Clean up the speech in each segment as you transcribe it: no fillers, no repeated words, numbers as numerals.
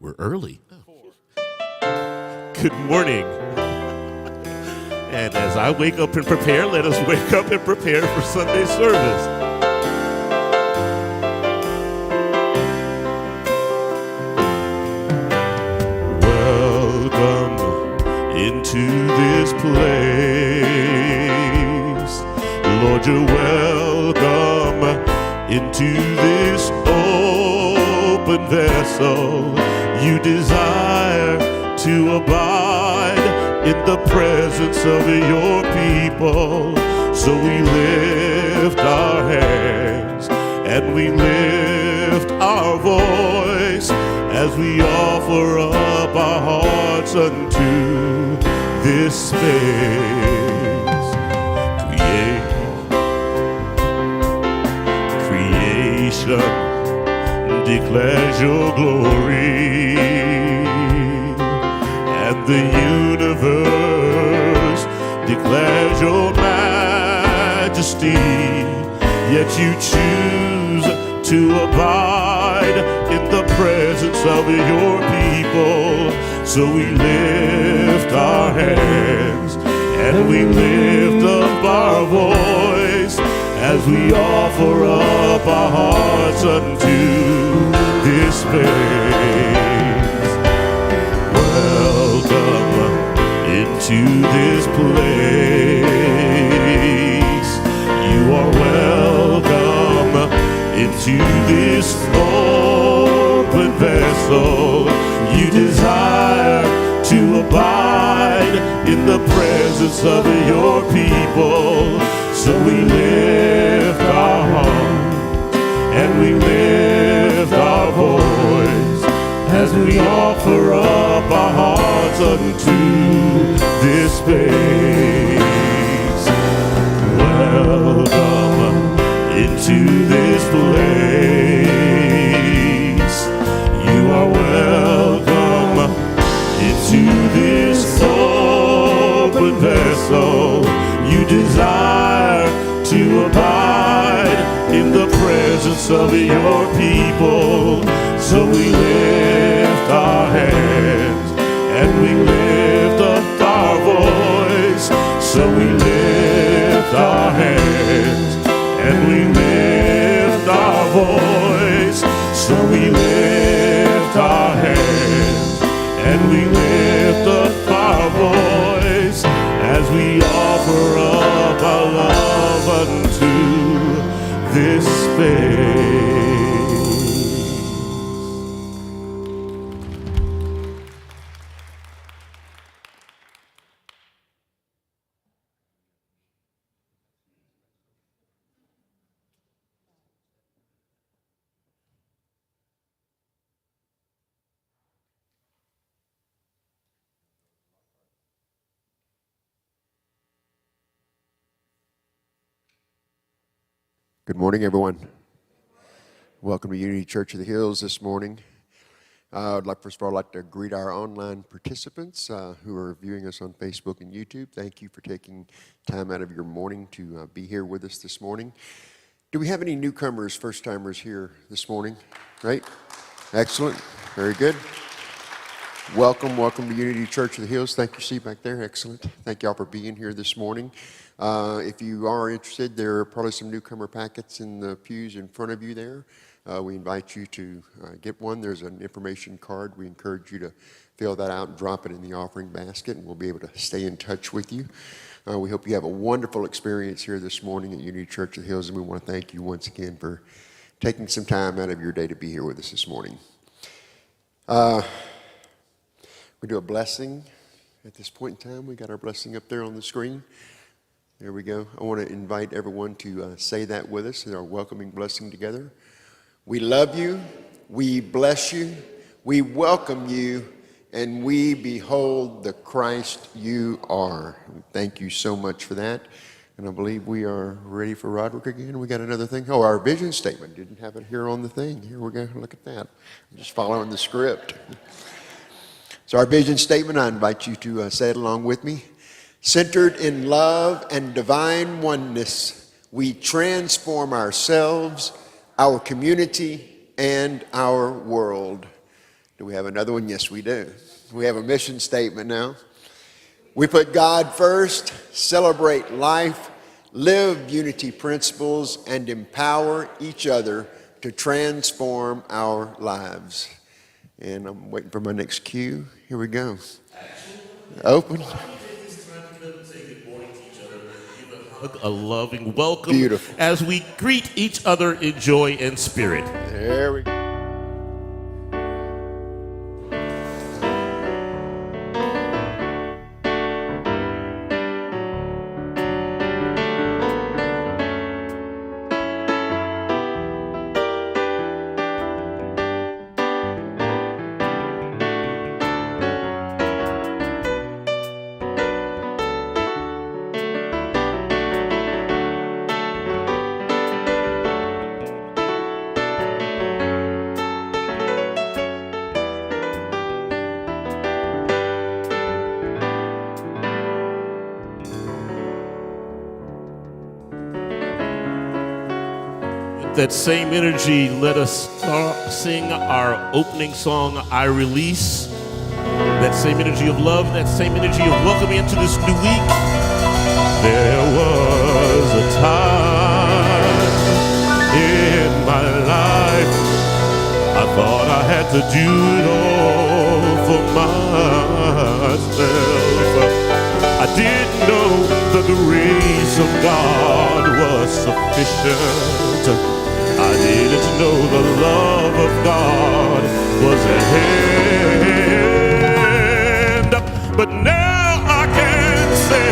We're early. Good morning. And as I wake up and prepare, let us wake up and prepare for Sunday service. Welcome into this place. Lord, you're welcome into this open vessel. You desire to abide in the presence of your people. So we lift our hands and we lift our voice as we offer up our hearts unto this space. Creation declares your glory, and the universe declares your majesty. Yet you choose to abide in the presence of your people. So we lift our hands and we lift up our voice as we offer up our hearts unto this space. Welcome into this place. You are welcome into this open vessel. You desire to abide in the presence of your people. So we lift our hearts and we lift our voice as we offer up our hearts unto this space. Welcome into this place. You are welcome into this open vessel. You desire to abide in the presence of your people. So we lift our hands and we lift up our voice. So we lift our hands and we lift our voice. So we lift our hands and we lift up our voice as we offer up our love unto this space. Good morning, everyone. Welcome to Unity Church of the Hills this morning. First of all, I'd like to greet our online participants who are viewing us on Facebook and YouTube. Thank you for taking time out of your morning to be here with us this morning. Do we have any newcomers, first-timers here this morning? Right? Excellent. Very good. Welcome to Unity Church of the Hills. Thank you, Steve, back there. Excellent. Thank you all for being here this morning. If you are interested, there are probably some newcomer packets in the pews in front of you there. We invite you to get one. There's an information card. We encourage you to fill that out and drop it in the offering basket, and we'll be able to stay in touch with you. We hope you have a wonderful experience here this morning at Unity Church of the Hills, and we want to thank you once again for taking some time out of your day to be here with us this morning. We do a blessing at this point in time. We got our blessing up there on the screen. There we go. I want to invite everyone to say that with us in our welcoming blessing together. We love you, we bless you, we welcome you, and we behold the Christ you are. Thank you so much for that. And I believe we are ready for Roderick again. We got another thing. Oh, our vision statement. Didn't have it here on the thing. Here we go. Look at that. I'm just following the script. So our vision statement, I invite you to say it along with me. Centered in love and divine oneness, we transform ourselves, our community, and our world. Do we have another one? Yes, we do. We have a mission statement now. We put God first, celebrate life, live unity principles, and empower each other to transform our lives. And I'm waiting for my next cue. Here we go. Open. A loving welcome. Beautiful. As we greet each other in joy and spirit. There we go. That same energy, let us sing our opening song, I Release. That same energy of love, that same energy of welcoming into this new week. There was a time in my life I thought I had to do it all for myself. I didn't know the grace of God was sufficient. I didn't know the love of God was at hand. But now I can say,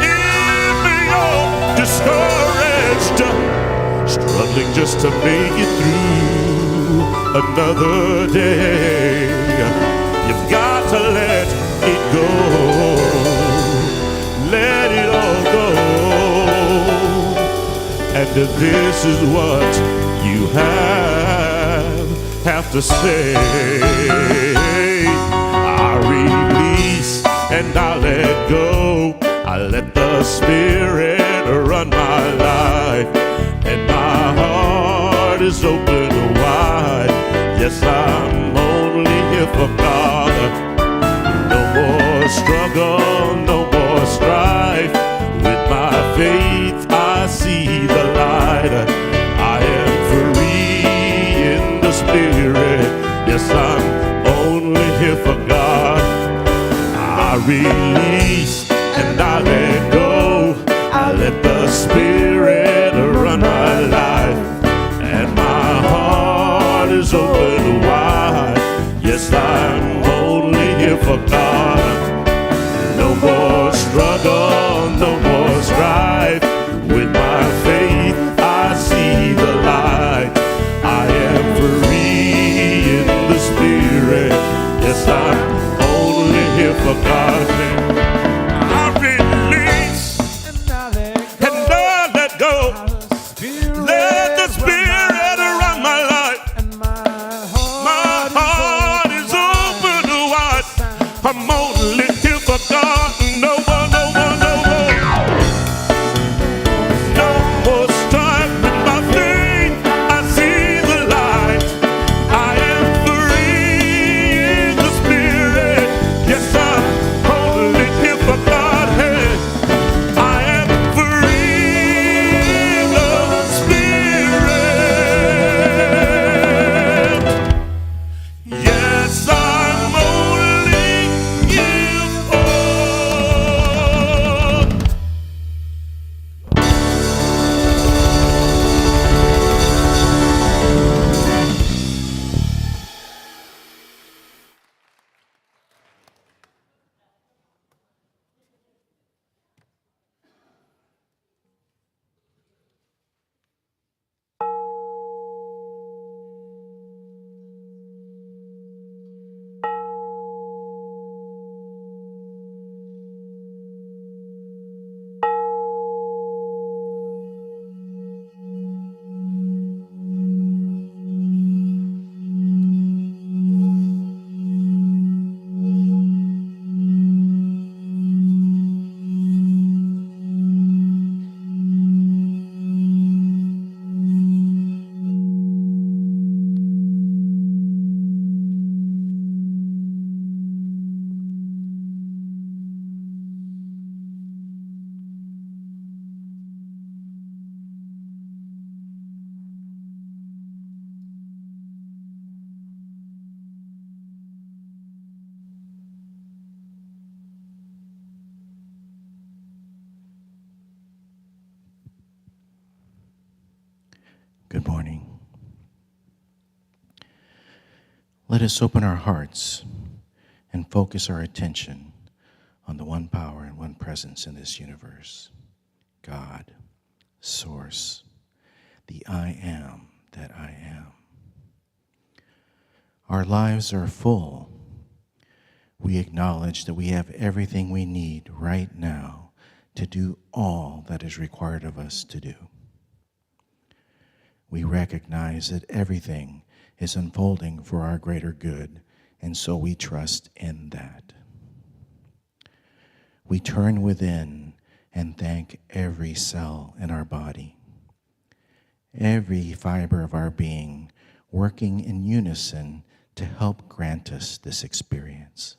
if you're discouraged, struggling just to make it through another day, you've got to let it go. Let it all go. And this is what you have to say. I release and I let go. I let the Spirit run my life, and my heart is open wide. Yes, I'm only here for God. No more struggle, no more strife. With my faith I see the light. I am free in the Spirit. Yes, I'm only here for God. I release and I let go. I let the Spirit run my life, and my heart is open wide. Yes, I'm only here for God. No more struggle, no more strife. With my faith I see the light. I am free in the Spirit. Yes, I'm only here for God. I release and I let go. Let the Spirit run my life. My heart is open wide. I'm Good morning. Let us open our hearts and focus our attention on the one power and one presence in this universe, God, Source, the I am that I am. Our lives are full. We acknowledge that we have everything we need right now to do all that is required of us to do. We recognize that everything is unfolding for our greater good, and so we trust in that. We turn within and thank every cell in our body, every fiber of our being working in unison to help grant us this experience.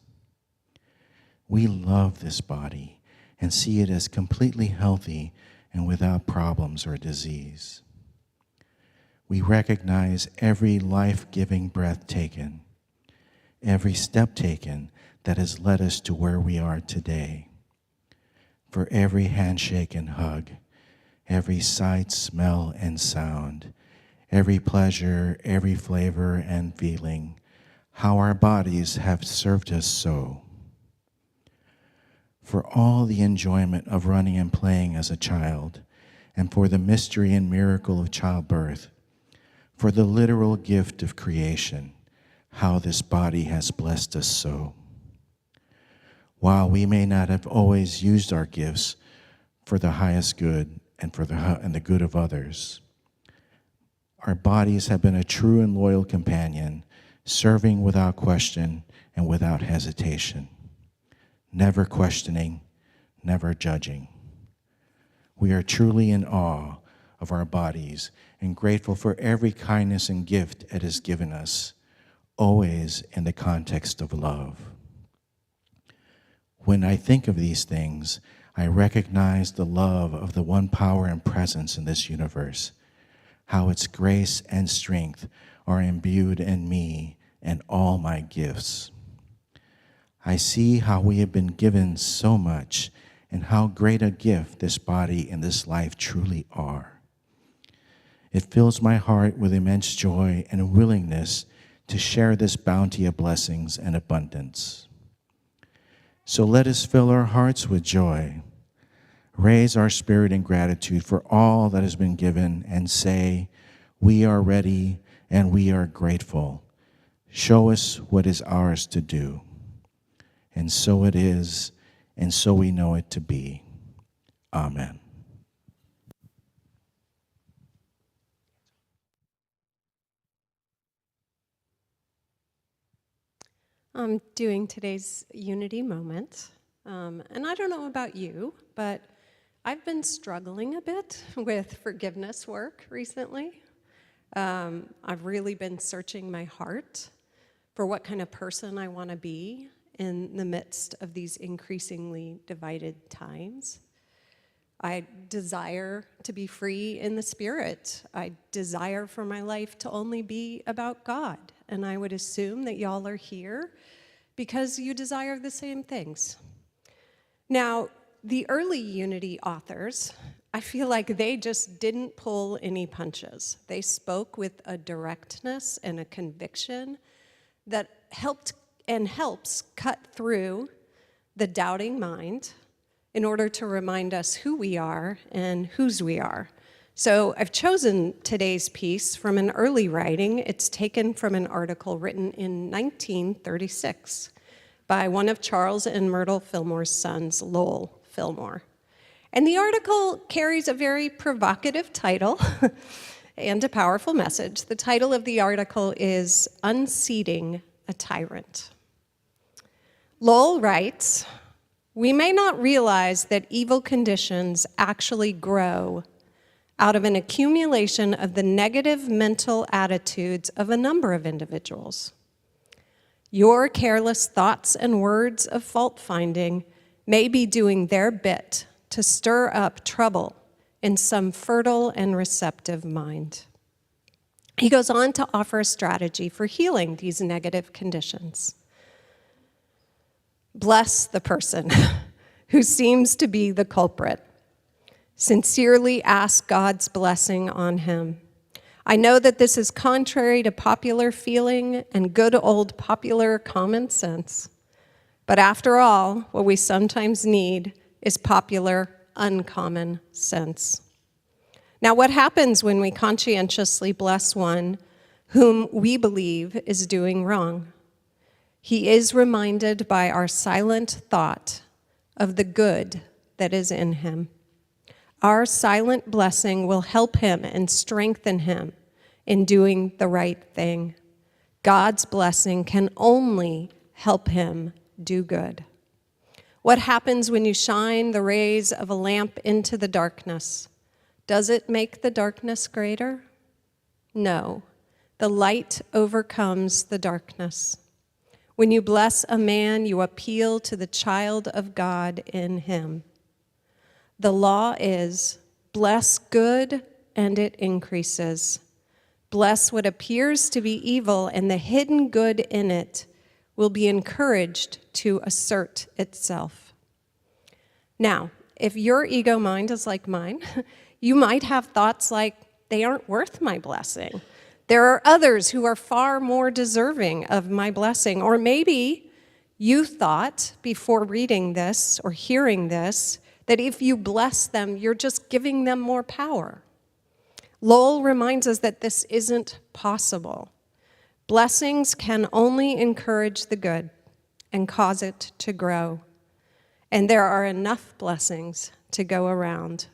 We love this body and see it as completely healthy and without problems or disease. We recognize every life-giving breath taken, every step taken that has led us to where we are today. For every handshake and hug, every sight, smell, and sound, every pleasure, every flavor and feeling, how our bodies have served us so. For all the enjoyment of running and playing as a child, and for the mystery and miracle of childbirth, for the literal gift of creation, how this body has blessed us so. While we may not have always used our gifts for the highest good and for the good of others, our bodies have been a true and loyal companion, serving without question and without hesitation, never questioning, never judging. We are truly in awe of our bodies and grateful for every kindness and gift it has given us, always in the context of love. When I think of these things, I recognize the love of the one power and presence in this universe, how its grace and strength are imbued in me and all my gifts. I see how we have been given so much and how great a gift this body and this life truly are. It fills my heart with immense joy and a willingness to share this bounty of blessings and abundance. So let us fill our hearts with joy, raise our spirit in gratitude for all that has been given, and say, we are ready and we are grateful. Show us what is ours to do. And so it is, and so we know it to be. Amen. I'm doing today's Unity Moment, and I don't know about you, but I've been struggling a bit with forgiveness work recently. I've really been searching my heart for what kind of person I want to be in the midst of these increasingly divided times. I desire to be free in the spirit. I desire for my life to only be about God. And I would assume that y'all are here because you desire the same things. Now, the early Unity authors, I feel like they just didn't pull any punches. They spoke with a directness and a conviction that helped and helps cut through the doubting mind in order to remind us who we are and whose we are. So I've chosen today's piece from an early writing. It's taken from an article written in 1936 by one of Charles and Myrtle Fillmore's sons, Lowell Fillmore. And the article carries a very provocative title and a powerful message. The title of the article is Unseating a Tyrant. Lowell writes, we may not realize that evil conditions actually grow out of an accumulation of the negative mental attitudes of a number of individuals. Your careless thoughts and words of fault-finding may be doing their bit to stir up trouble in some fertile and receptive mind. He goes on to offer a strategy for healing these negative conditions. Bless the person who seems to be the culprit. Sincerely ask God's blessing on him. I know that this is contrary to popular feeling and good old popular common sense. But after all, what we sometimes need is popular uncommon sense. Now, what happens when we conscientiously bless one whom we believe is doing wrong? He is reminded by our silent thought of the good that is in him. Our silent blessing will help him and strengthen him in doing the right thing. God's blessing can only help him do good. What happens when you shine the rays of a lamp into the darkness? Does it make the darkness greater? No. The light overcomes the darkness. When you bless a man, you appeal to the child of God in him. The law is, bless good and it increases. Bless what appears to be evil, and the hidden good in it will be encouraged to assert itself. Now, if your ego mind is like mine, you might have thoughts like, they aren't worth my blessing. There are others who are far more deserving of my blessing. Or maybe you thought before reading this or hearing this that if you bless them, you're just giving them more power. Lowell reminds us that this isn't possible. Blessings can only encourage the good and cause it to grow. And there are enough blessings to go around.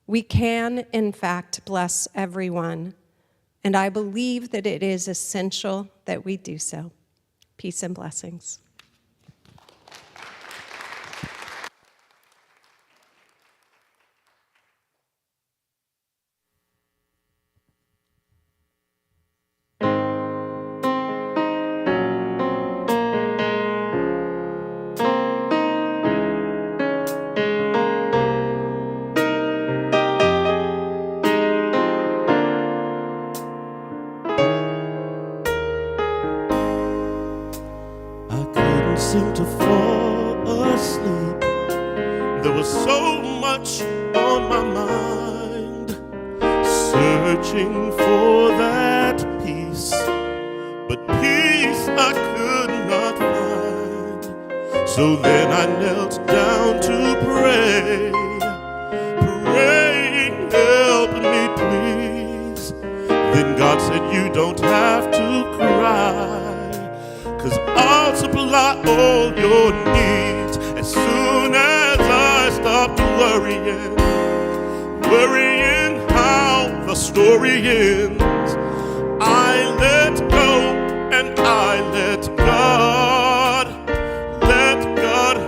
We can, in fact, bless everyone. And I believe that it is essential that we do so. Peace and blessings. Seem to fall asleep. There was so much on my mind, searching for that peace, but peace I could not find. So then I knelt down to pray, praying, help me please. Then God said, you don't have to cry, 'cause I'll supply all your needs. As soon as I stopped worrying how the story ends, I let go and I let God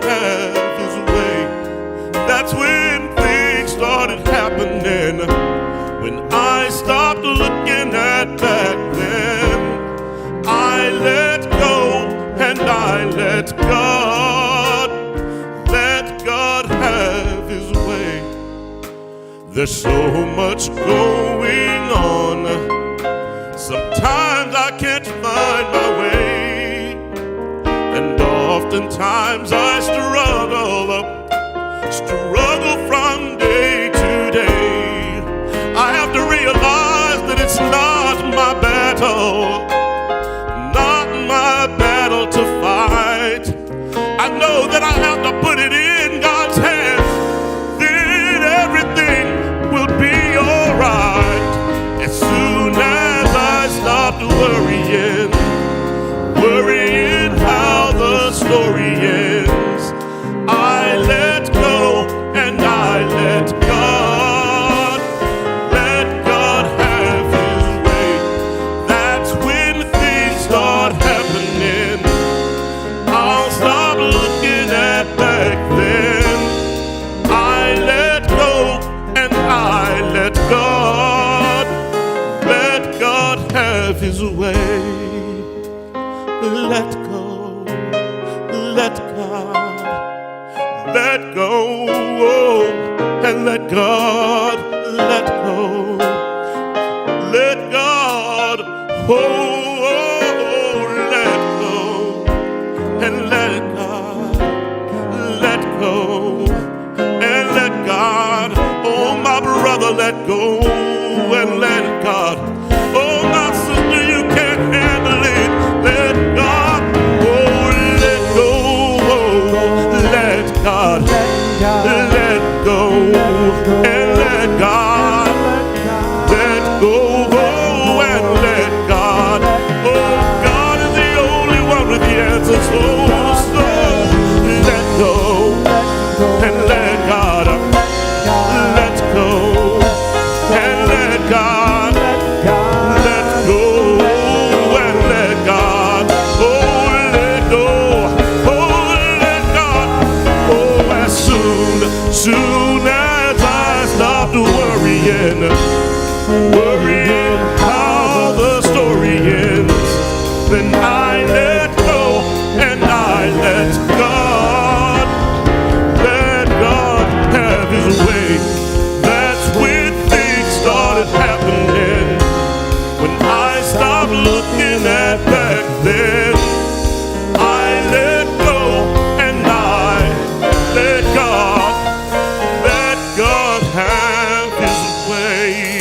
have his way. That's when things started happening, when I stopped looking at back then. I let go and I let God have his way. There's so much going on, sometimes I can't find my way, and oftentimes I struggle from day to day. I have to realize that it's not my battle to fight. I know that I have to put it in God's hands, then everything will be alright. As soon as I stopped worrying how the story ends, I let go and I let God have his way. That's when things start happening. I'll stop looking at back then. I let go and I let God have his way. Let go, let God, let go, and let God, let go, let God, let go, and let God, let go, and let God, oh my brother, let go, and let God. Then I let go and I let God have his way. That's when things started happening. When I stopped looking at back then, I let go and I let God have his way.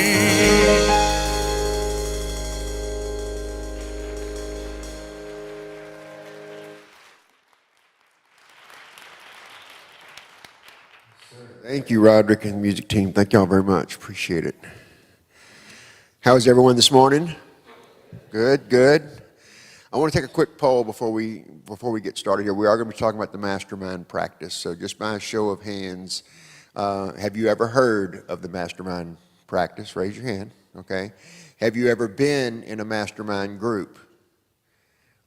Thank you, Roderick and the music team. Thank y'all very much. Appreciate it. How's everyone this morning? Good, good. I want to take a quick poll before we get started here. We are going to be talking about the Mastermind Practice. So just by a show of hands, have you ever heard of the Mastermind Practice? Raise your hand, okay? Have you ever been in a mastermind group?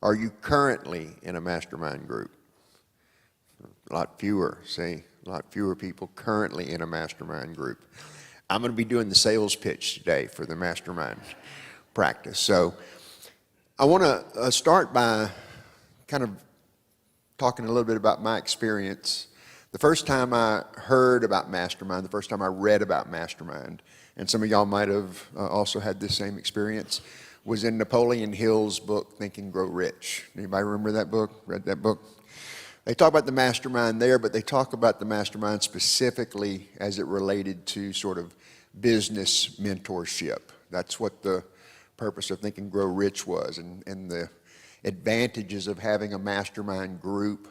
Are you currently in a mastermind group? A lot fewer, see? A lot fewer people currently in a mastermind group. I'm going to be doing the sales pitch today for the Mastermind Practice. So I want to start by kind of talking a little bit about my experience. The first time I heard about Mastermind, the first time I read about Mastermind, and some of y'all might have also had this same experience, was in Napoleon Hill's book, Think and Grow Rich. Anybody remember that book? Read that book? They talk about the mastermind there, but they talk about the mastermind specifically as it related to sort of business mentorship. That's what the purpose of Think and Grow Rich was, and the advantages of having a mastermind group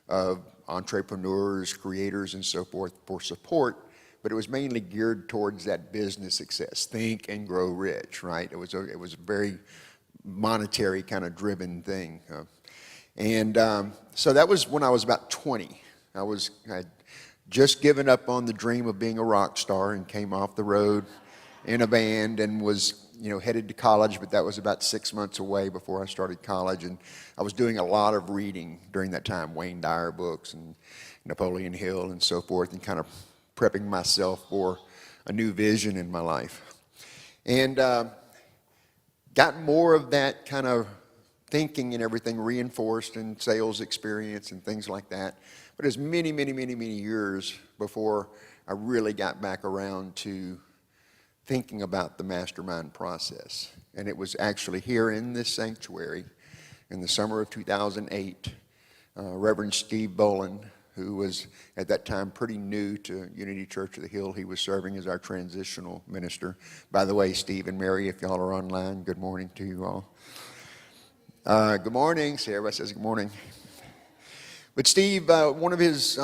of entrepreneurs, creators, and so forth for support. But it was mainly geared towards that business success. Think and grow rich, right? It was a very monetary kind of driven thing. So that was when I was about 20. I'd just given up on the dream of being a rock star and came off the road in a band and was, headed to college, but that was about 6 months away before I started college. And I was doing a lot of reading during that time, Wayne Dyer books and Napoleon Hill and so forth, and kind of prepping myself for a new vision in my life. And got more of that kind of thinking and everything reinforced in sales experience and things like that. But it was many, many, many, many years before I really got back around to thinking about the mastermind process. And it was actually here in this sanctuary in the summer of 2008, Reverend Steve Bolin, who was at that time pretty new to Unity Church of the Hill. He was serving as our transitional minister. By the way, Steve and Mary, if y'all are online, good morning to you all. Good morning. See, everybody says good morning. But Steve, one of his,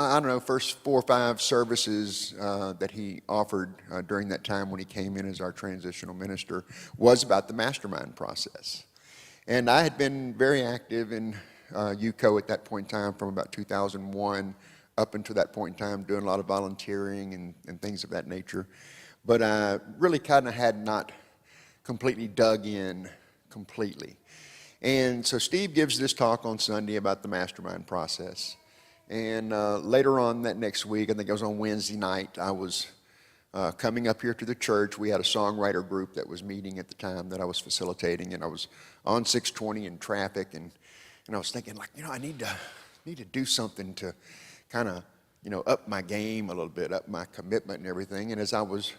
first 4 or 5 services that he offered during that time when he came in as our transitional minister was about the mastermind process. And I had been very active in UCO at that point in time from about 2001 up until that point in time, doing a lot of volunteering and things of that nature. But I really kind of had not completely dug in completely. And so Steve gives this talk on Sunday about the mastermind process. And later on that next week, I think it was on Wednesday night, I was coming up here to the church. We had a songwriter group that was meeting at the time that I was facilitating, and I was on 620 in traffic, and I was thinking, I need to do something to kind of, up my game a little bit, up my commitment and everything. And as I was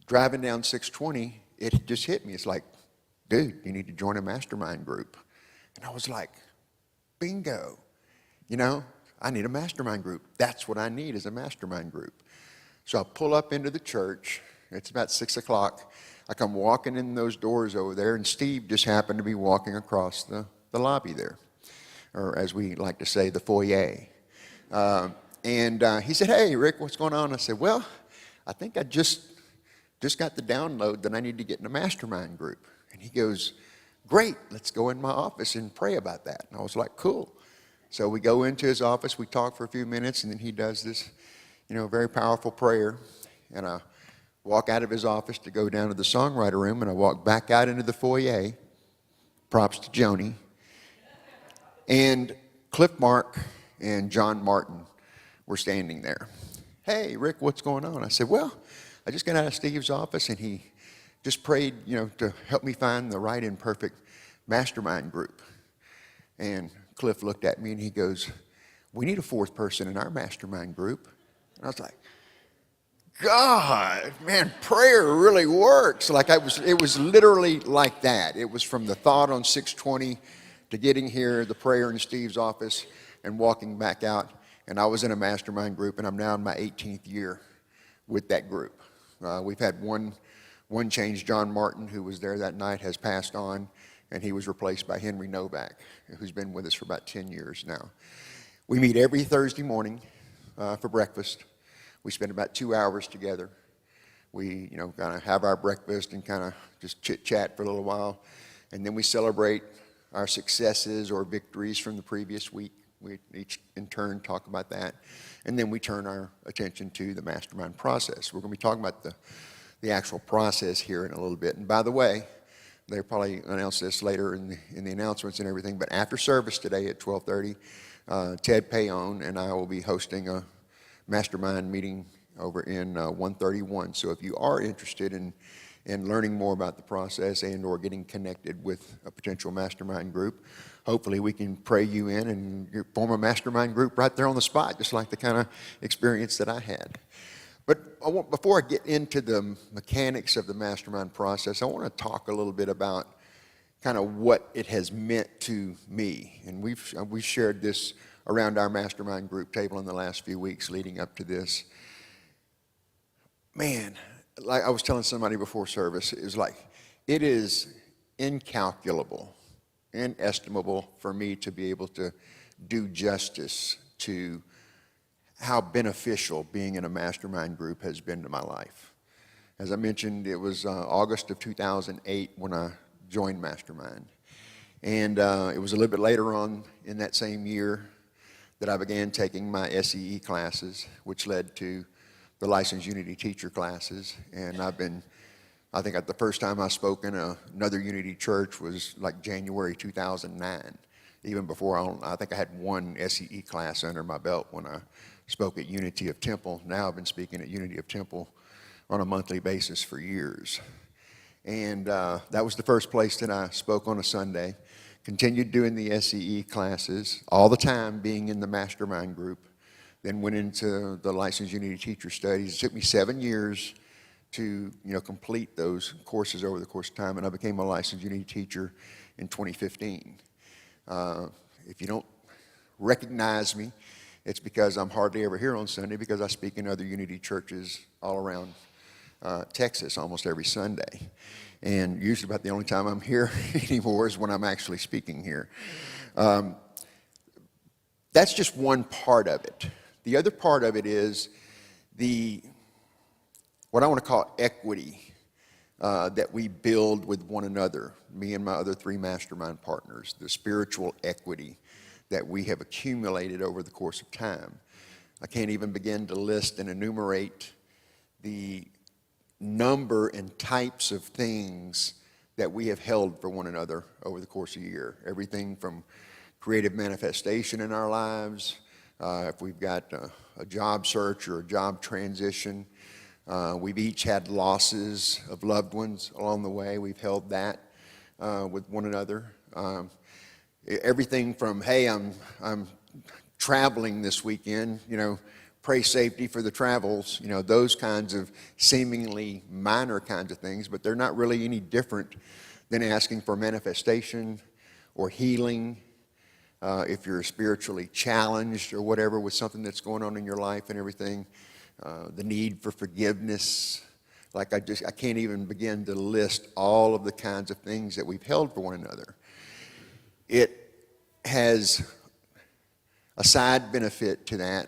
driving down 620, it just hit me. It's like, dude, you need to join a mastermind group. And I was like, bingo. I need a mastermind group. That's what I need, is a mastermind group. So I pull up into the church. It's about 6 o'clock. I come walking in those doors over there, and Steve just happened to be walking across the lobby there, or as we like to say, the foyer. And he said, hey, Rick, what's going on? I said, well, I think I just got the download that I need to get in a mastermind group. And he goes, great, let's go in my office and pray about that. And I was like, cool. So we go into his office, we talk for a few minutes, and then he does this, very powerful prayer. And I walk out of his office to go down to the songwriter room, and I walk back out into the foyer. Props to Joni. And Cliff Mark and John Martin were standing there. Hey, Rick, what's going on? I said, well, I just got out of Steve's office, and he just prayed, to help me find the right and perfect mastermind group. And Cliff looked at me and he goes, we need a fourth person in our mastermind group. And I was like, God, man, prayer really works. Like it was literally like that. It was from the thought on 620 to getting here, the prayer in Steve's office, and walking back out. And I was in a mastermind group, and I'm now in my 18th year with that group. We've had one change. John Martin, who was there that night, has passed on, and he was replaced by Henry Novak, who's been with us for about 10 years now. We meet every Thursday morning for breakfast. We spend about 2 hours together. We, kind of have our breakfast and kind of just chit-chat for a little while. And then we celebrate our successes or victories from the previous week. We each in turn talk about that. And then we turn our attention to the mastermind process. We're going to be talking about the actual process here in a little bit. And by the way, they'll probably announce this later in the announcements and everything, but after service today at 12:30, Ted Payon and I will be hosting a mastermind meeting over in 131. So if you are interested in learning more about the process and or getting connected with a potential mastermind group, hopefully we can pray you in and form a mastermind group right there on the spot, just like the kind of experience that I had. But before I get into the mechanics of the mastermind process, I want to talk a little bit about kind of what it has meant to me. And we've shared this around our mastermind group table in the last few weeks leading up to this. Man, like I was telling somebody before service, it is incalculable, inestimable for me to be able to do justice to how beneficial being in a mastermind group has been to my life. As I mentioned, it was August of 2008 when I joined Mastermind. And it was a little bit later on in that same year that I began taking my SEE classes, which led to the Licensed Unity Teacher classes. And I think the first time I spoke in another Unity church was like January 2009. Even before, I think I had one SEE class under my belt when I spoke at Unity of Temple. Now I've been speaking at Unity of Temple on a monthly basis for years. And that was the first place that I spoke on a Sunday. Continued doing the SEE classes, all the time being in the mastermind group. Then went into the Licensed Unity Teacher studies. It took me 7 years to complete those courses over the course of time, and I became a Licensed Unity Teacher in 2015. If you don't recognize me, it's because I'm hardly ever here on Sunday because I speak in other Unity churches all around Texas almost every Sunday. And usually about the only time I'm here anymore is when I'm actually speaking here. That's just one part of it. The other part of it is what I want to call equity that we build with one another, me and my other 3 mastermind partners, the spiritual equity that we have accumulated over the course of time. I can't even begin to list and enumerate the number and types of things that we have held for one another over the course of a year. Everything from creative manifestation in our lives, if we've got a job search or a job transition, we've each had losses of loved ones along the way. We've held that with one another. Everything from, hey, I'm traveling this weekend, pray safety for the travels, those kinds of seemingly minor kinds of things, but they're not really any different than asking for manifestation or healing. If you're spiritually challenged or whatever with something that's going on in your life and everything, the need for forgiveness. I can't even begin to list all of the kinds of things that we've held for one another. It has a side benefit to that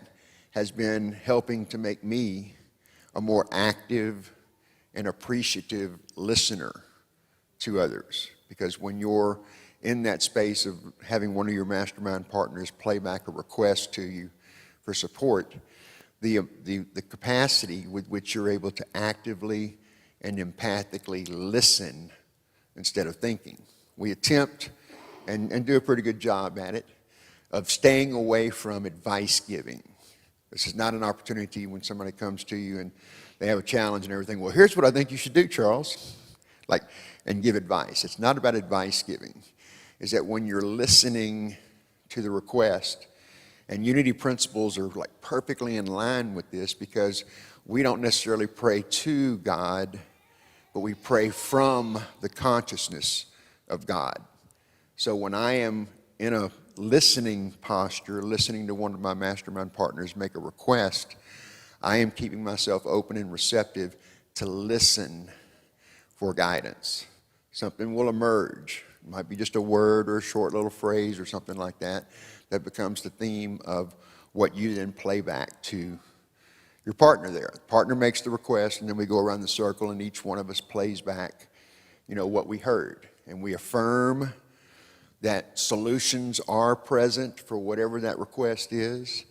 has been helping to make me a more active and appreciative listener to others. Because when you're in that space of having one of your mastermind partners play back a request to you for support, the capacity with which you're able to actively and empathically listen instead of thinking. We attempt and do a pretty good job at it of staying away from advice giving. This is not an opportunity when somebody comes to you and they have a challenge and everything. Well, here's what I think you should do, Charles. And give advice. It's not about advice giving. is that when you're listening to the request, and unity principles are like perfectly in line with this, because we don't necessarily pray to God, but we pray from the consciousness of God. So when I am in a listening posture, listening to one of my mastermind partners make a request, I am keeping myself open and receptive to listen for guidance. Something will emerge. It might be just a word or a short little phrase or something like that that becomes the theme of what you then play back to your partner there. The partner makes the request, and then we go around the circle, and each one of us plays back, what we heard. And we affirm that solutions are present for whatever that request is.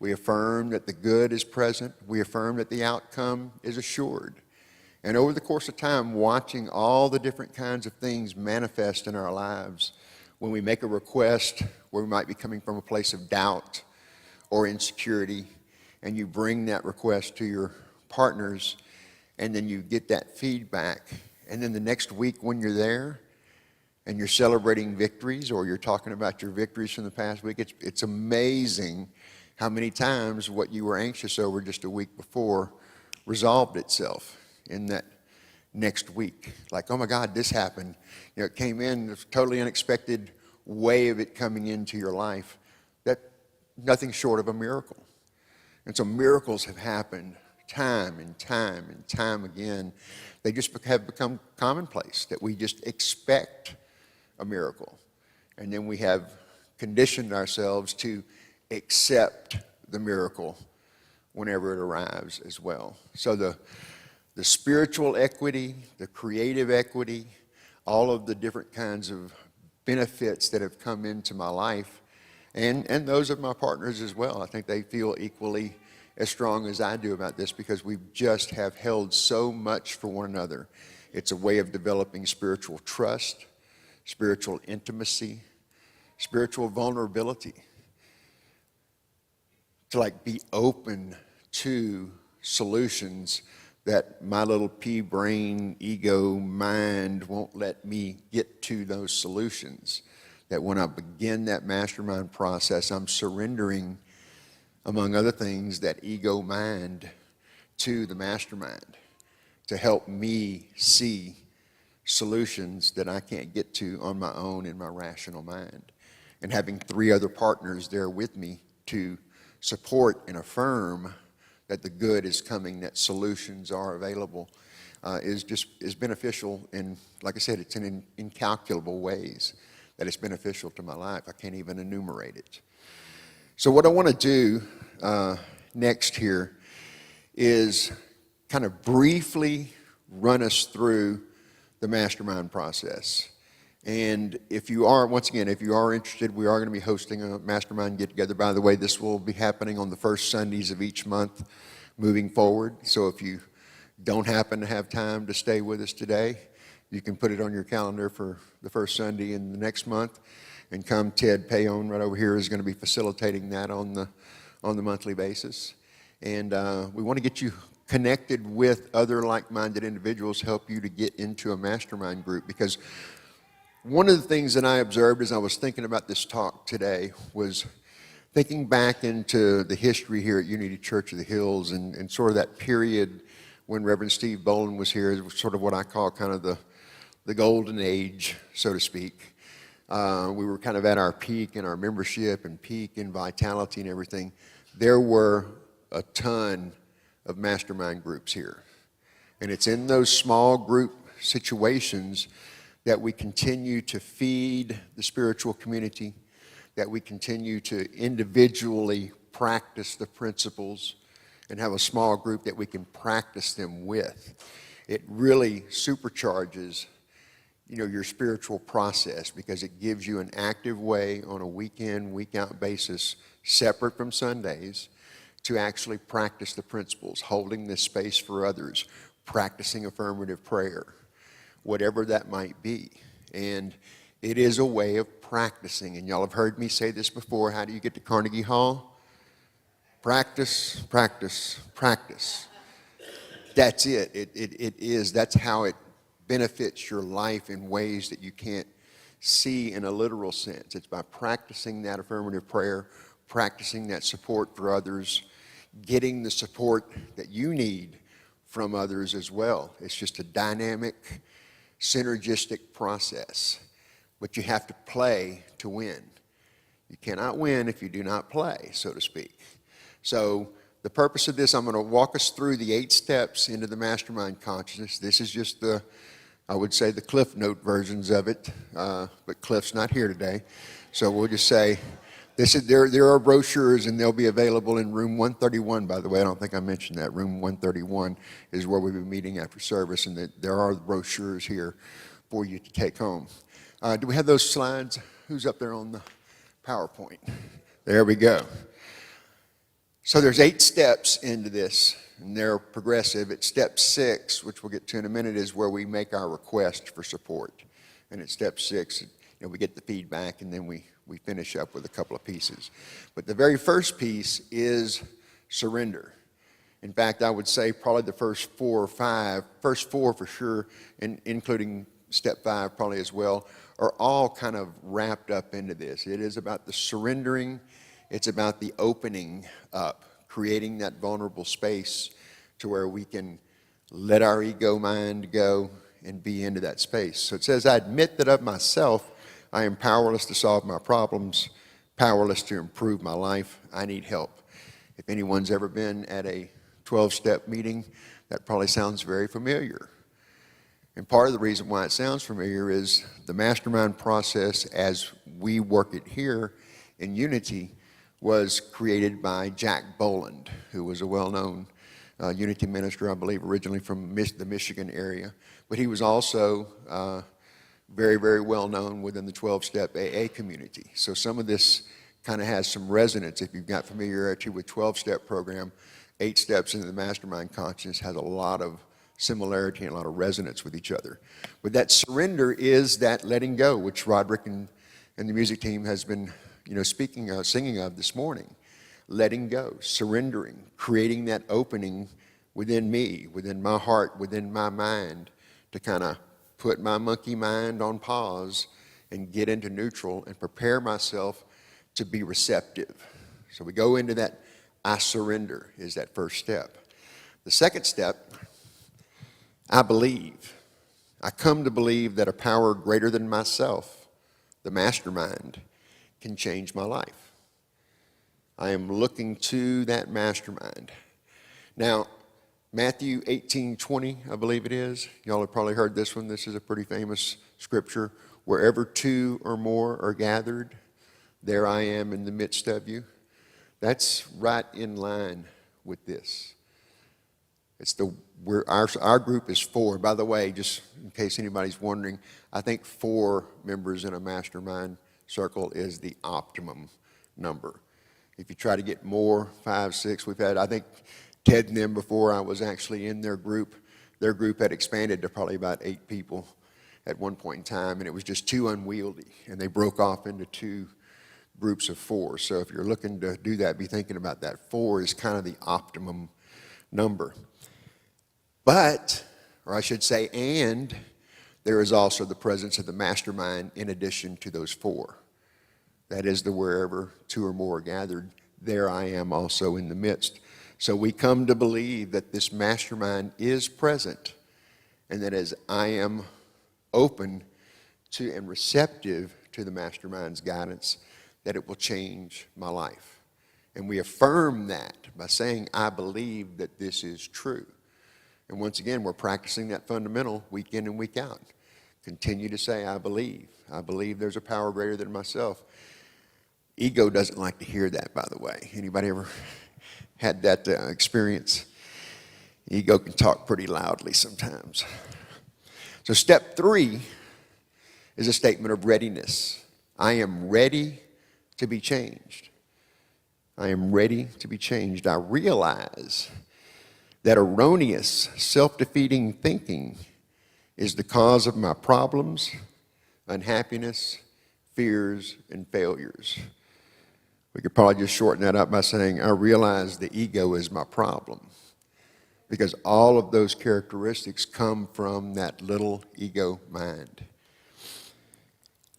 We affirm that the good is present. We affirm that the outcome is assured. And over the course of time, watching all the different kinds of things manifest in our lives, when we make a request where we might be coming from a place of doubt or insecurity, and you bring that request to your partners, and then you get that feedback, and then the next week when you're there and you're celebrating victories, or you're talking about your victories from the past week, it's amazing how many times what you were anxious over just a week before resolved itself in that next week. Like, oh my God, this happened. It came in a totally unexpected way of it coming into your life. That nothing short of a miracle. And so miracles have happened time and time and time again. They just have become commonplace, that we just expect a miracle. And then we have conditioned ourselves to accept the miracle whenever it arrives as well. So the spiritual equity, the creative equity, all of the different kinds of benefits that have come into my life, and those of my partners as well. I think they feel equally as strong as I do about this, because we just have held so much for one another. It's a way of developing spiritual trust, spiritual intimacy, spiritual vulnerability. To be open to solutions that my little pea brain, ego, mind won't let me get to those solutions. That when I begin that mastermind process, I'm surrendering, among other things, that ego mind to the mastermind to help me see solutions that I can't get to on my own in my rational mind. And having 3 other partners there with me to support and affirm that the good is coming, that solutions are available, is beneficial in, like I said, it's in incalculable ways that it's beneficial to my life. I can't even enumerate it. So what I want to do next here is kind of briefly run us through the mastermind process. And if you are, once again, if you are interested, we are going to be hosting a mastermind get-together. By the way, this will be happening on the first Sundays of each month moving forward. So if you don't happen to have time to stay with us today, you can put it on your calendar for the first Sunday in the next month and come. Ted Payon right over here is going to be facilitating that on the monthly basis. And we want to get you connected with other like-minded individuals, help you to get into a mastermind group, because one of the things that I observed as I was thinking about this talk today was thinking back into the history here at Unity Church of the Hills, and sort of that period when Reverend Steve Bolin was here. It was sort of what I call kind of the golden age, so to speak. We were kind of at our peak in our membership and peak in vitality and everything. There were a ton of mastermind groups here. And it's in those small group situations that we continue to feed the spiritual community, that we continue to individually practice the principles and have a small group that we can practice them with. It really supercharges, your spiritual process, because it gives you an active way on a week in, week out basis, separate from Sundays, to actually practice the principles, holding this space for others, practicing affirmative prayer, whatever that might be. And it is a way of practicing. And y'all have heard me say this before. How do you get to Carnegie Hall? Practice, practice, practice. That's it. It is. That's how it benefits your life in ways that you can't see in a literal sense. It's by practicing that affirmative prayer, practicing that support for others, getting the support that you need from others as well. It's just a dynamic, synergistic process. But you have to play to win. You cannot win if you do not play, so to speak. So the purpose of this, I'm going to walk us through the 8 steps into the mastermind consciousness. This is just the, I would say, the Cliff Note versions of it, but Cliff's not here today. So we'll just say, there are brochures, and they'll be available in room 131, by the way. I don't think I mentioned that. Room 131 is where we'll be meeting after service, and there are brochures here for you to take home. Do we have those slides? Who's up there on the PowerPoint? There we go. So there's 8 steps into this, and they're progressive. At step 6, which we'll get to in a minute, is where we make our request for support. And at step 6, we get the feedback, and then we finish up with a couple of pieces. But the very first piece is surrender. In fact, I would say probably the first 4 or 5, first 4 for sure, and including step 5 probably as well, are all kind of wrapped up into this. It is about the surrendering. It's about the opening up, creating that vulnerable space to where we can let our ego mind go and be into that space. So it says, I admit that of myself, I am powerless to solve my problems, powerless to improve my life. I need help. If anyone's ever been at a 12-step meeting, that probably sounds very familiar. And part of the reason why it sounds familiar is the mastermind process, as we work it here in Unity, was created by Jack Boland, who was a well-known Unity minister, I believe, originally from the Michigan area. But he was also very, very well-known within the 12-step AA community. So some of this kind of has some resonance. If you've got familiarity with 12-step program, 8 steps into the mastermind consciousness has a lot of similarity and a lot of resonance with each other. But that surrender is that letting go, which Roderick and the music team has been speaking of, singing of this morning. Letting go, surrendering, creating that opening within me, within my heart, within my mind, to kind of put my monkey mind on pause and get into neutral and prepare myself to be receptive. So we go into that, I surrender is that first step. The second step, I believe. I come to believe that a power greater than myself, the mastermind, can change my life. I am looking to that mastermind. Now, Matthew 18:20, I believe it is. Y'all have probably heard this one. This is a pretty famous scripture. Wherever 2 or more are gathered, there I am in the midst of you. That's right in line with this. Our group is 4. By the way, just in case anybody's wondering, I think 4 members in a mastermind circle is the optimum number. If you try to get more, 5, 6, we've had, I think Ted and them, before I was actually in their group had expanded to probably about 8 people at one point in time, and it was just too unwieldy, and they broke off into 2 groups of 4. So if you're looking to do that, be thinking about that. 4 is kind of the optimum number. But, or I should say, and there is also the presence of the mastermind in addition to those 4. That is the wherever 2 or more are gathered, there I am also in the midst. So we come to believe that this mastermind is present, and that as I am open to and receptive to the mastermind's guidance, that it will change my life. And we affirm that by saying, I believe that this is true. And once again, we're practicing that fundamental week in and week out. Continue to say, I believe. I believe there's a power greater than myself. Ego doesn't like to hear that, by the way. Anybody ever had that experience? Ego can talk pretty loudly sometimes. So step 3 is a statement of readiness. I am ready to be changed. I am ready to be changed. I realize that erroneous, self-defeating thinking is the cause of my problems, unhappiness, fears, and failures. We could probably just shorten that up by saying, I realize the ego is my problem, because all of those characteristics come from that little ego mind.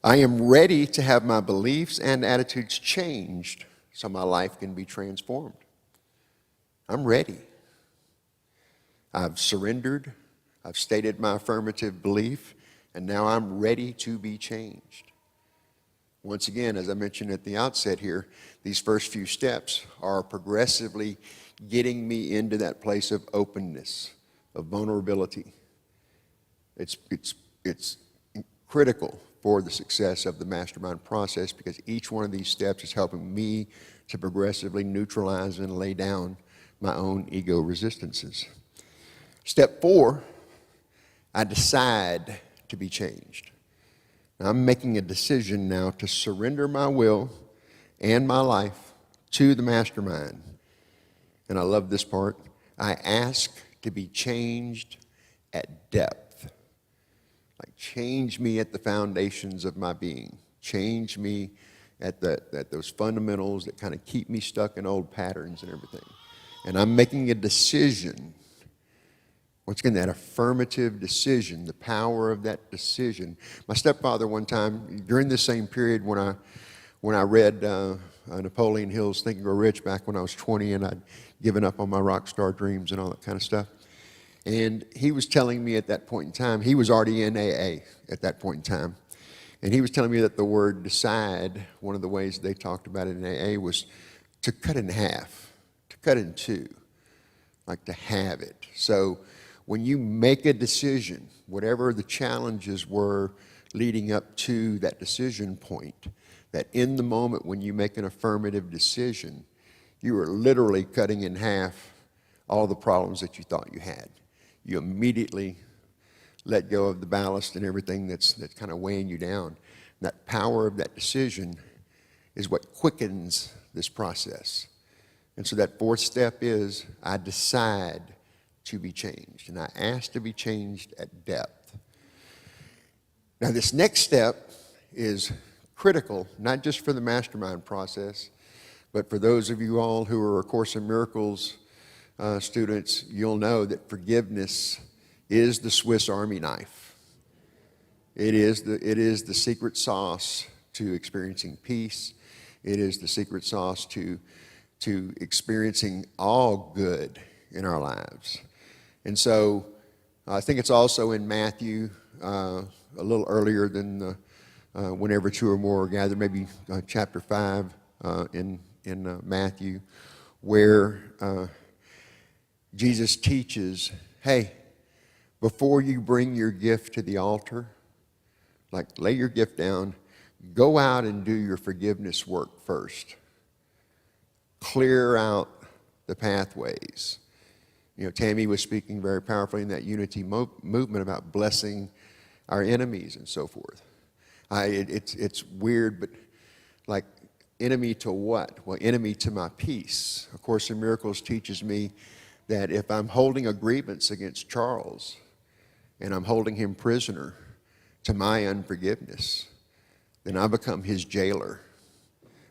I am ready to have my beliefs and attitudes changed so my life can be transformed. I'm ready. I've surrendered. I've stated my affirmative belief, and now I'm ready to be changed. Once again, as I mentioned at the outset here, these first few steps are progressively getting me into that place of openness, of vulnerability. It's critical for the success of the mastermind process because each one of these steps is helping me to progressively neutralize and lay down my own ego resistances. Step 4, I decide to be changed. Now, I'm making a decision now to surrender my will and my life to the mastermind. And I love this part. I ask to be changed at depth. Like, change me at the foundations of my being. Change me at those fundamentals that kind of keep me stuck in old patterns and everything. And I'm making a decision. Once again, that affirmative decision, the power of that decision. My stepfather one time, during this same period when I read Napoleon Hill's Think and Grow Rich back when I was 20 and I'd given up on my rock star dreams and all that kind of stuff. And he was telling me at that point in time, he was already in AA at that point in time. And he was telling me that the word decide, one of the ways they talked about it in AA was to cut in half, to cut in two, like to have it. So when you make a decision, whatever the challenges were leading up to that decision point, that in the moment when you make an affirmative decision, you are literally cutting in half all the problems that you thought you had. You immediately let go of the ballast and everything that's kind of weighing you down. And that power of that decision is what quickens this process. And so that 4th step is I decide to be changed. And I ask to be changed at depth. Now this next step is critical, not just for the mastermind process, but for those of you all who are A Course in Miracles students, you'll know that forgiveness is the Swiss Army knife. It is the secret sauce to experiencing peace. It is the secret sauce to experiencing all good in our lives. And so I think it's also in Matthew, a little earlier than whenever 2 or more are gathered, maybe chapter 5 in Matthew, where Jesus teaches, hey, before you bring your gift to the altar, like lay your gift down, go out and do your forgiveness work first. Clear out the pathways. You know, Tammy was speaking very powerfully in that unity movement about blessing our enemies and so forth. It's weird, but like enemy to what? Well, enemy to my peace. A Course in Miracles teaches me that if I'm holding a grievance against Charles and I'm holding him prisoner to my unforgiveness, then I become his jailer.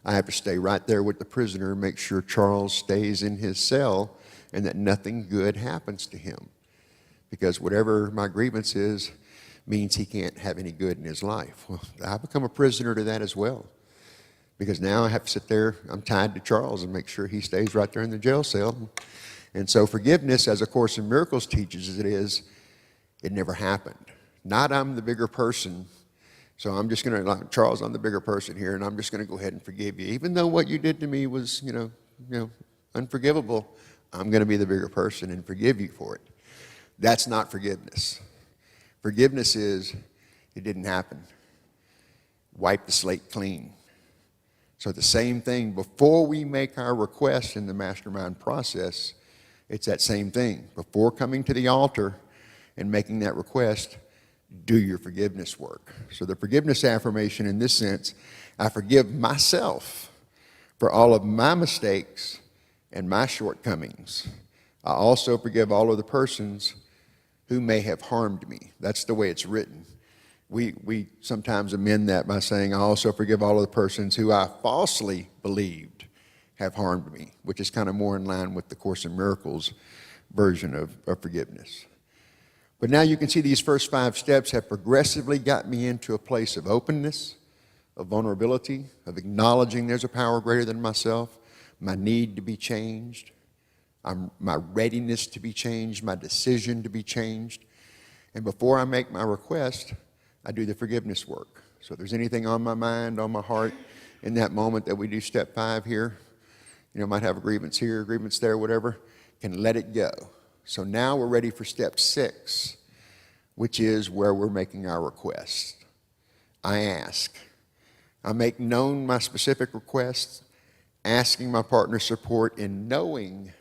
I have to stay right there with the prisoner and make sure Charles stays in his cell and that nothing good happens to him. Because whatever my grievance is means he can't have any good in his life. Well, I become a prisoner to that as well. Because now I have to sit there, I'm tied to Charles and make sure he stays right there in the jail cell. And so forgiveness, as A Course in Miracles teaches it never happened. Not I'm the bigger person, so I'm just going to, like, Charles, I'm the bigger person here, and I'm just going to go ahead and forgive you. Even though what you did to me was, you know, unforgivable, I'm going to be the bigger person and forgive you for it. That's not forgiveness. Forgiveness is, it didn't happen. Wipe the slate clean. So the same thing, before we make our request in the mastermind process, it's that same thing. Before coming to the altar and making that request, do your forgiveness work. So the forgiveness affirmation in this sense, I forgive myself for all of my mistakes and my shortcomings. I also forgive all of the persons who may have harmed me. That's the way it's written. We sometimes amend that by saying, I also forgive all of the persons who I falsely believed have harmed me, which is kind of more in line with the Course in Miracles version of forgiveness. But now you can see these first 5 steps have progressively got me into a place of openness, of vulnerability, of acknowledging there's a power greater than myself, my need to be changed, my readiness to be changed, my decision to be changed. And before I make my request, I do the forgiveness work. So if there's anything on my mind, on my heart, in that moment that we do step 5 here, might have a grievance here, a grievance there, whatever, can let it go. So now we're ready for step 6, which is where we're making our request. I ask. I make known my specific requests, asking my partner's support and knowing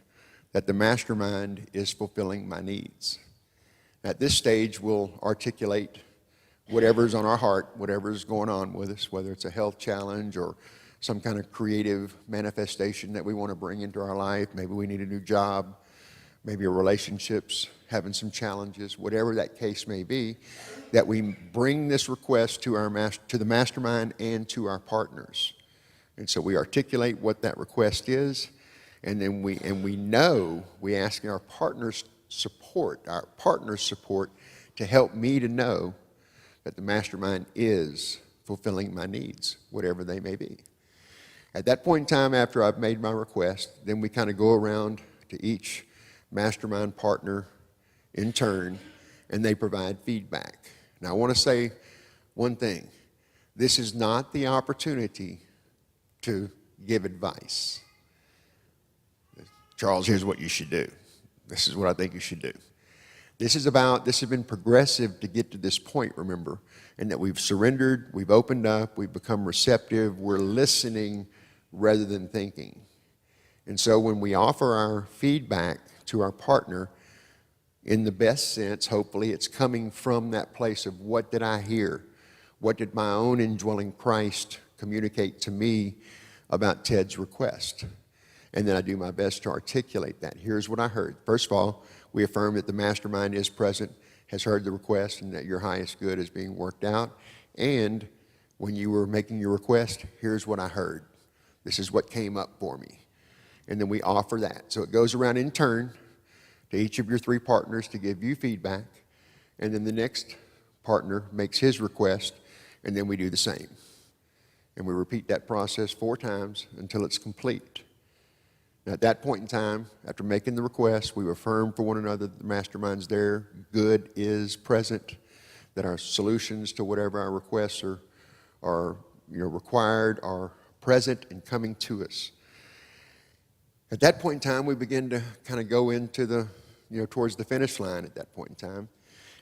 that the mastermind is fulfilling my needs. At this stage, we'll articulate whatever's on our heart, whatever's going on with us, whether it's a health challenge or some kind of creative manifestation that we want to bring into our life. Maybe we need a new job. Maybe our relationships having some challenges, whatever that case may be, that we bring this request to the mastermind and to our partners. And so we articulate what that request is, and then we ask our partner's support to help me to know that the mastermind is fulfilling my needs, whatever they may be. At that point in time, after I've made my request, then we kind of go around to each mastermind partner in turn, and they provide feedback. Now, I want to say one thing. This is not the opportunity to give advice. Charles, here's what you should do. This is what I think you should do. This has been progressive to get to this point, remember, and that we've surrendered, we've opened up, we've become receptive, we're listening rather than thinking. And so when we offer our feedback to our partner, in the best sense, hopefully, it's coming from that place of what did I hear? What did my own indwelling Christ communicate to me about Ted's request? And then I do my best to articulate that. Here's what I heard. First of all, we affirm that the mastermind is present, has heard the request, and that your highest good is being worked out. And when you were making your request, here's what I heard. This is what came up for me. And then we offer that. So it goes around in turn to each of your 3 partners to give you feedback. And then the next partner makes his request, and then we do the same. And we repeat that process 4 times until it's complete. Now, at that point in time, after making the request, we affirm for one another that the mastermind's there, good is present, that our solutions to whatever our requests are required are present and coming to us. At that point in time, we begin to kind of go into towards the finish line at that point in time.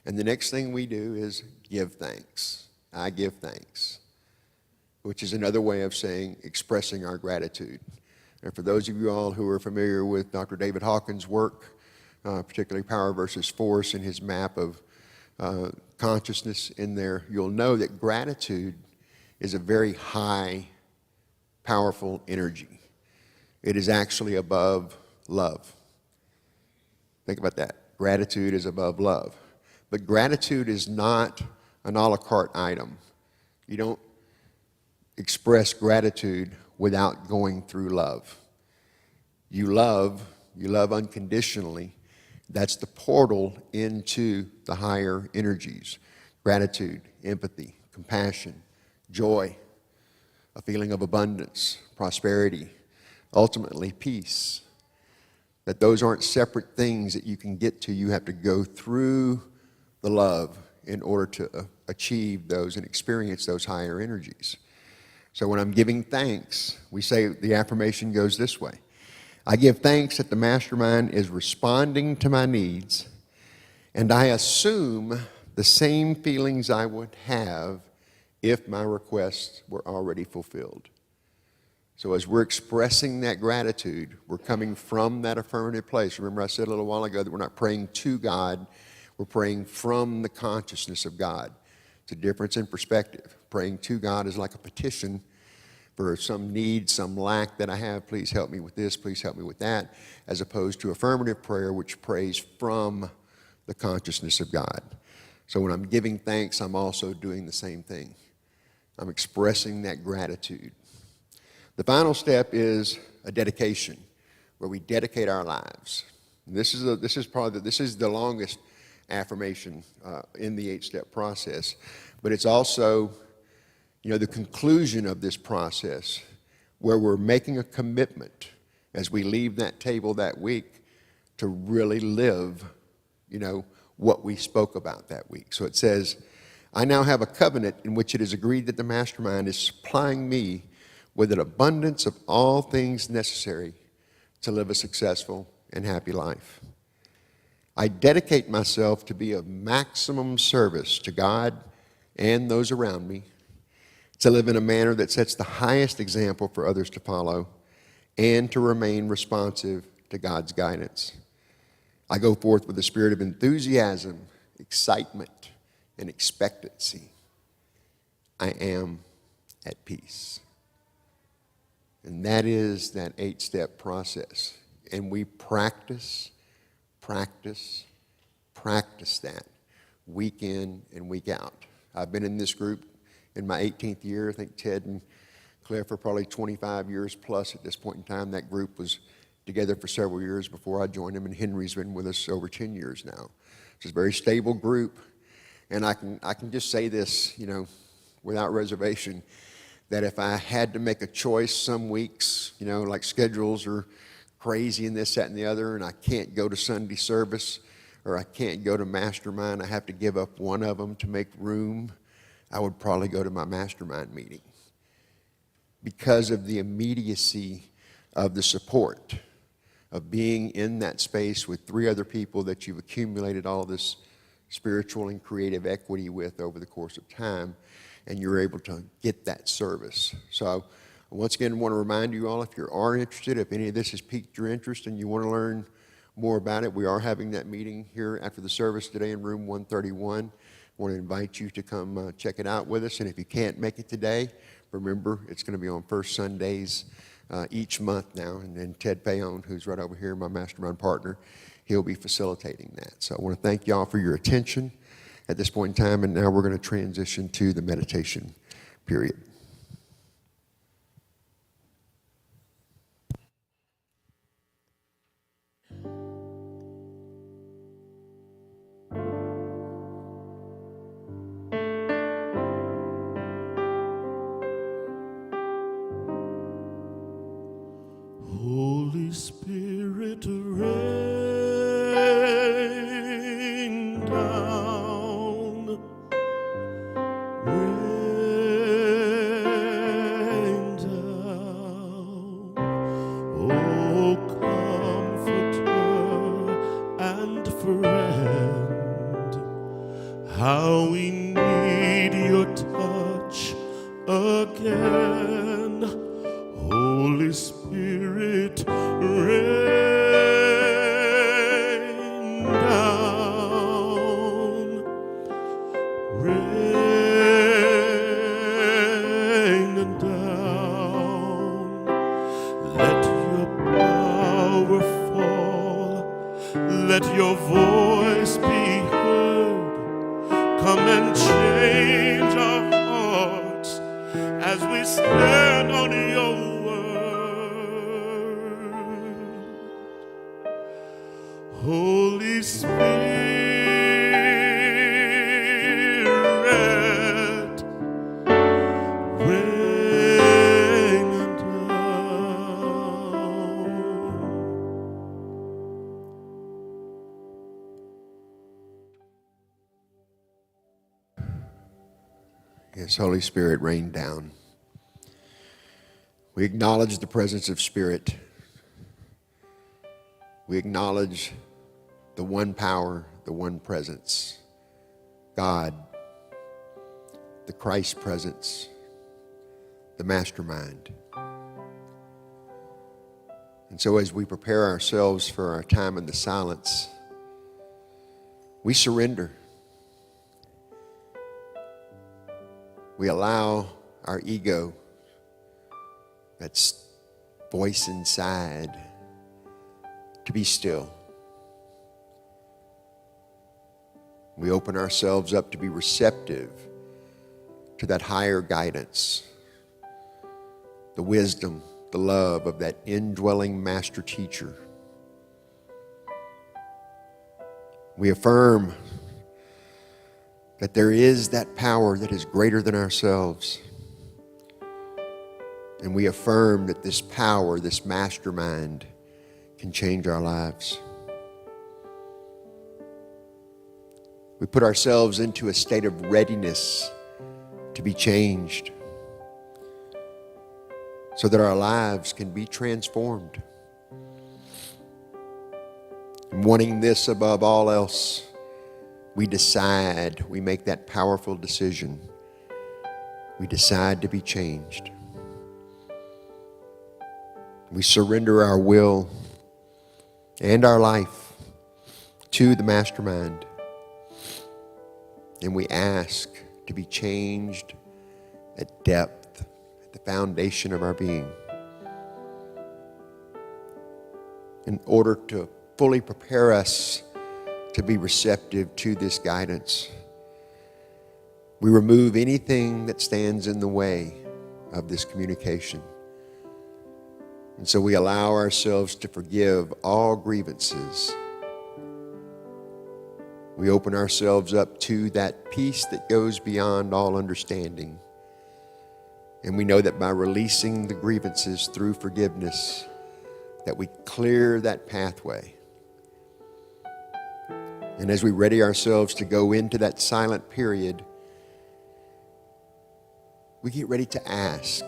And the next thing we do is give thanks. I give thanks, which is another way of saying expressing our gratitude. And for those of you all who are familiar with Dr. David Hawkins' work, particularly Power versus Force and his map of consciousness in there, you'll know that gratitude is a very high, powerful energy. It is actually above love. Think about that. Gratitude is above love. But gratitude is not an a la carte item. You don't express gratitude without going through love. You love unconditionally. That's the portal into the higher energies. Gratitude, empathy, compassion, joy, a feeling of abundance, prosperity, ultimately peace. That those aren't separate things that you can get to. You have to go through the love in order to achieve those and experience those higher energies. So when I'm giving thanks, we say the affirmation goes this way. I give thanks that the mastermind is responding to my needs, and I assume the same feelings I would have if my requests were already fulfilled. So as we're expressing that gratitude, we're coming from that affirmative place. Remember I said a little while ago that we're not praying to God, we're praying from the consciousness of God. It's a difference in perspective. Praying to God is like a petition for some need, some lack that I have. Please help me with this, please help me with that, as opposed to affirmative prayer, which prays from the consciousness of God. So when I'm giving thanks, I'm also doing the same thing. I'm expressing that gratitude. The final step is a dedication, where we dedicate our lives. And this is the longest affirmation in the 8-step process, but it's also The conclusion of this process where we're making a commitment as we leave that table that week to really live, what we spoke about that week. So it says, I now have a covenant in which it is agreed that the mastermind is supplying me with an abundance of all things necessary to live a successful and happy life. I dedicate myself to be of maximum service to God and those around me, to live in a manner that sets the highest example for others to follow, and to remain responsive to God's guidance. I go forth with a spirit of enthusiasm, excitement, and expectancy. I am at peace. And that is that 8-step process. And we practice that week in and week out. I've been in this group in my 18th year. I think Ted and Cliff are probably 25 years plus at this point in time. That group was together for several years before I joined them, and Henry's been with us over 10 years now. It's a very stable group, and I can just say this, without reservation, that if I had to make a choice some weeks, like schedules are crazy and this, that, and the other, and I can't go to Sunday service or I can't go to Mastermind, I have to give up one of them to make room, I would probably go to my Mastermind meeting because of the immediacy of the support of being in that space with 3 other people that you've accumulated all this spiritual and creative equity with over the course of time, and you're able to get that service. So once again, I want to remind you all, if you are interested, if any of this has piqued your interest and you want to learn more about it, we are having that meeting here after the service today in room 131. I want to invite you to come check it out with us. And if you can't make it today, remember, it's going to be on first Sundays each month now. And then Ted Payon, who's right over here, my mastermind partner, he'll be facilitating that. So I want to thank y'all for your attention at this point in time. And now we're going to transition to the meditation period. Holy Spirit, rain down, rain down, oh comforter and friend, how we need your touch again. Holy Spirit, rain down, rain down. Let your power fall, let your voice be heard. Come and change our hearts as we stand on your Holy Spirit, rain down. Yes, Holy Spirit, rain down. We acknowledge the presence of Spirit. We acknowledge the one power, the one presence, God, the Christ presence, the mastermind. And so as we prepare ourselves for our time in the silence, we surrender. We allow our ego, that voice inside, to be still. We open ourselves up to be receptive to that higher guidance, the wisdom, the love of that indwelling master teacher. We affirm that there is that power that is greater than ourselves. And we affirm that this power, this mastermind, can change our lives. We put ourselves into a state of readiness to be changed so that our lives can be transformed. And wanting this above all else, we make that powerful decision. We decide to be changed. We surrender our will and our life to the mastermind. And we ask to be changed at depth, at the foundation of our being. In order to fully prepare us to be receptive to this guidance, we remove anything that stands in the way of this communication. And so we allow ourselves to forgive all grievances. We open ourselves up to that peace that goes beyond all understanding. And we know that by releasing the grievances through forgiveness, that we clear that pathway. And as we ready ourselves to go into that silent period, we get ready to ask.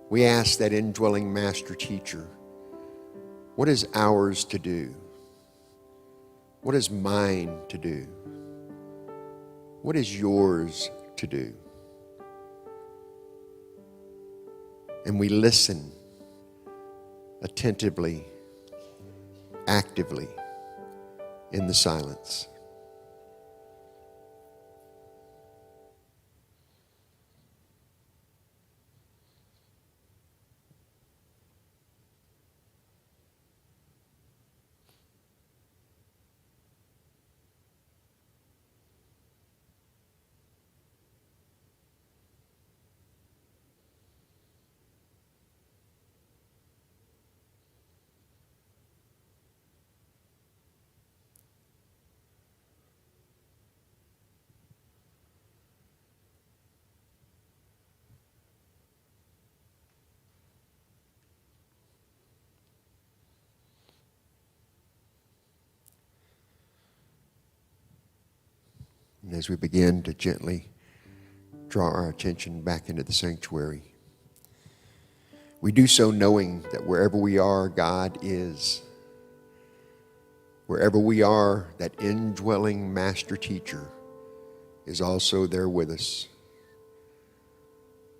We ask that indwelling master teacher, what is ours to do? What is mine to do? What is yours to do? And we listen attentively, actively, in the silence. And as we begin to gently draw our attention back into the sanctuary, we do so knowing that wherever we are, God is. Wherever we are, that indwelling master teacher is also there with us.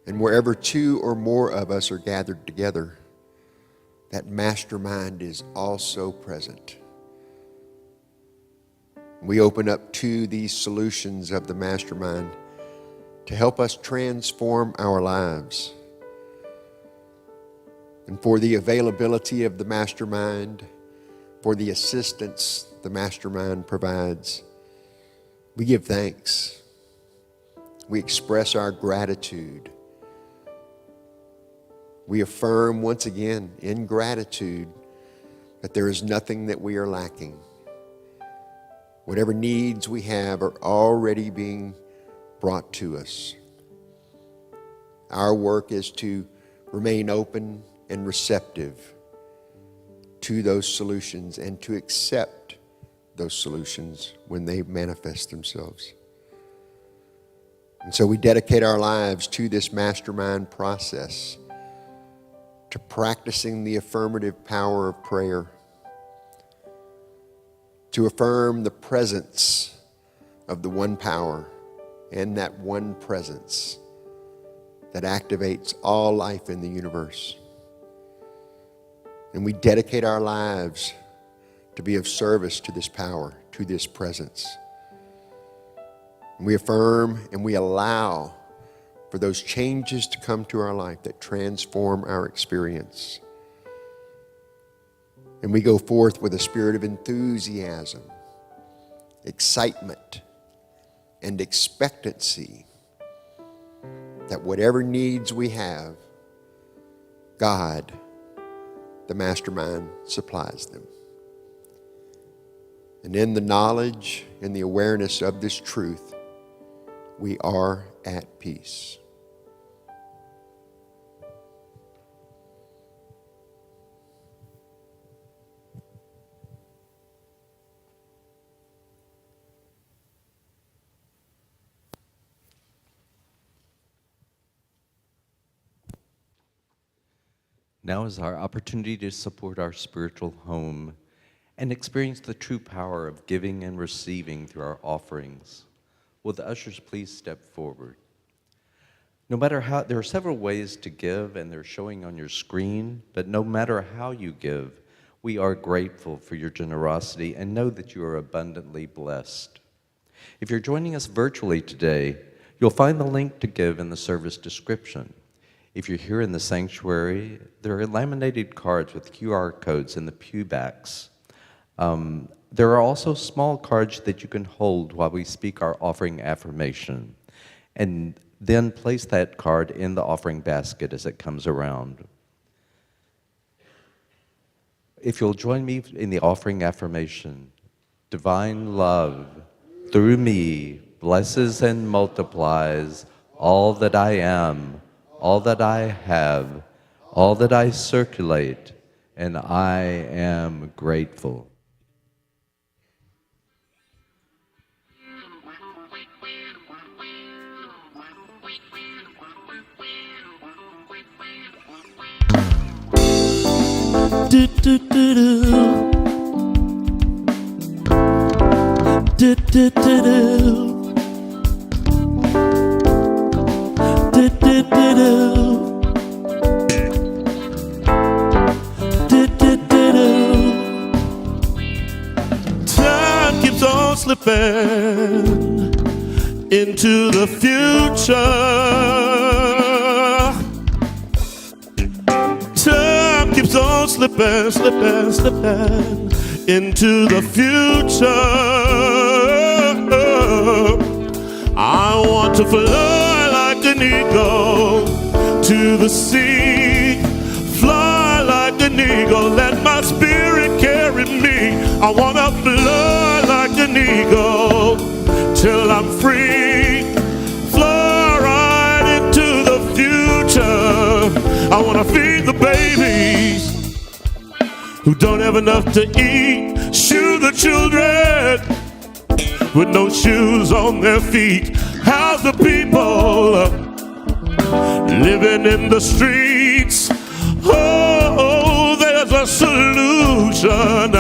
And wherever two or more of us are gathered together, that mastermind is also present. We open up to these solutions of the mastermind to help us transform our lives. And for the availability of the mastermind, for the assistance the mastermind provides, we give thanks. We express our gratitude. We affirm once again in gratitude that there is nothing that we are lacking. Whatever needs we have are already being brought to us. Our work is to remain open and receptive to those solutions and to accept those solutions when they manifest themselves. And so we dedicate our lives to this mastermind process, to practicing the affirmative power of prayer, to affirm the presence of the one power and that one presence that activates all life in the universe. And we dedicate our lives to be of service to this power, to this presence. And we affirm and we allow for those changes to come to our life that transform our experience. And we go forth with a spirit of enthusiasm, excitement, and expectancy that whatever needs we have, God, the mastermind, supplies them. And in the knowledge and the awareness of this truth, we are at peace. Now is our opportunity to support our spiritual home and experience the true power of giving and receiving through our offerings. Will the ushers please step forward? No matter how, there are several ways to give, and they're showing on your screen, but no matter how you give, we are grateful for your generosity and know that you are abundantly blessed. If you're joining us virtually today, you'll find the link to give in the service description. If you're here in the sanctuary, there are laminated cards with QR codes in the pew backs. There are also small cards that you can hold while we speak our offering affirmation, and then place that card in the offering basket as it comes around. If you'll join me in the offering affirmation, divine love through me blesses and multiplies all that I am, all that I have, all that I circulate, and I am grateful. Do do do do. Do do do do. Do do do do. Do do do do. Time keeps on slipping into the future. Time keeps on slipping, slipping, slipping into the future. I want to fly like an eagle to the sea. Fly like an eagle, let my spirit carry me. I want to fly like an eagle till I'm free. Fly right into the future. I want to feed the babies who don't have enough to eat. Shoe the children with no shoes on their feet. How's the people living in the streets? Oh, there's a solution.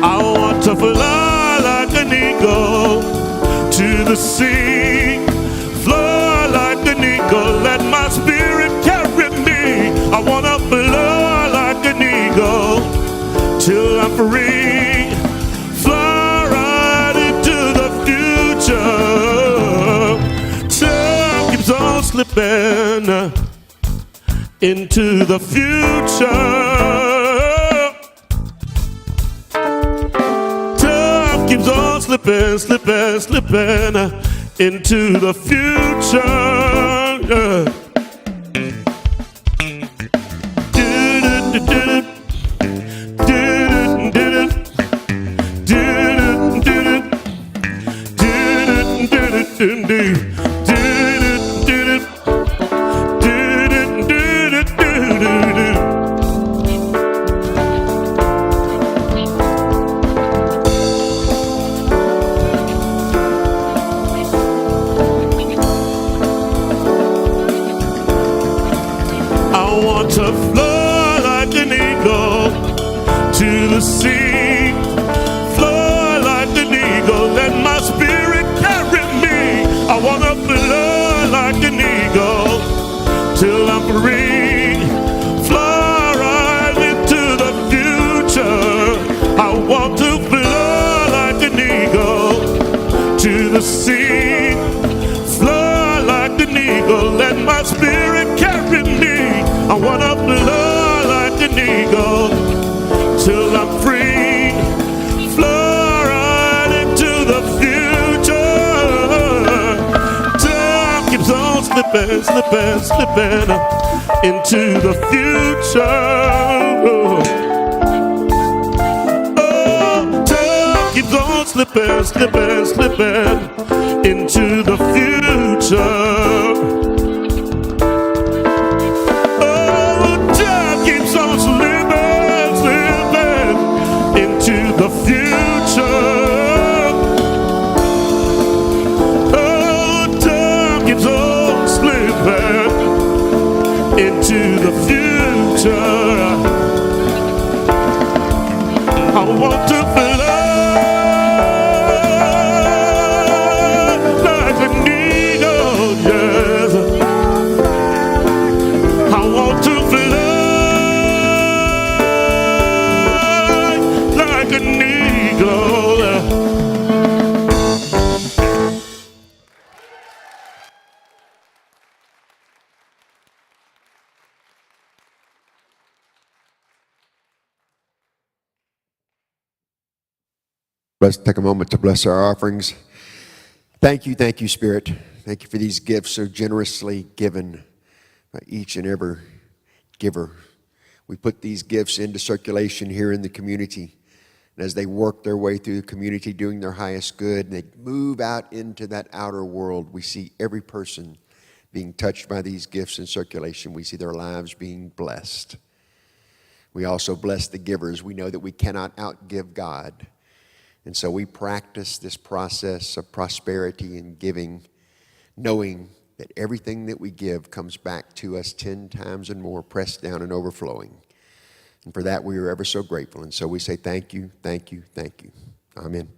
I want to fly like an eagle to the sea. Fly like an eagle, let my spirit carry me. I want to fly like an eagle till I'm free. Fly right into the future. Time keeps on slipping into the future. Time keeps on slipping, slipping, slipping into the future. I want to fly like an eagle to the sea. Fly like an eagle, let my spirit carry me. I want to fly like an eagle till I'm free. Fly right into the future. I want to fly like an eagle to the sea. Fly like an eagle, let my spirit carry me. I want to fly like an eagle till I'm free. Fly right into the future. Time keeps on slipping, slipping, slipping into the future. Oh, time keeps on slipping, slipping, slipping into the future. The future. Oh, time keeps on slipping into the future. future. I want to fly like an eagle, yes. I want to fly like an eagle. Let's take a moment to bless our offerings. Thank you, Spirit. Thank you for these gifts so generously given by each and every giver. We put these gifts into circulation here in the community. And as they work their way through the community doing their highest good, and they move out into that outer world, we see every person being touched by these gifts in circulation. We see their lives being blessed. We also bless the givers. We know that we cannot outgive God. And so we practice this process of prosperity and giving, knowing that everything that we give comes back to us 10 times and more, pressed down and overflowing. And for that, we are ever so grateful. And so we say thank you, thank you, thank you. Amen.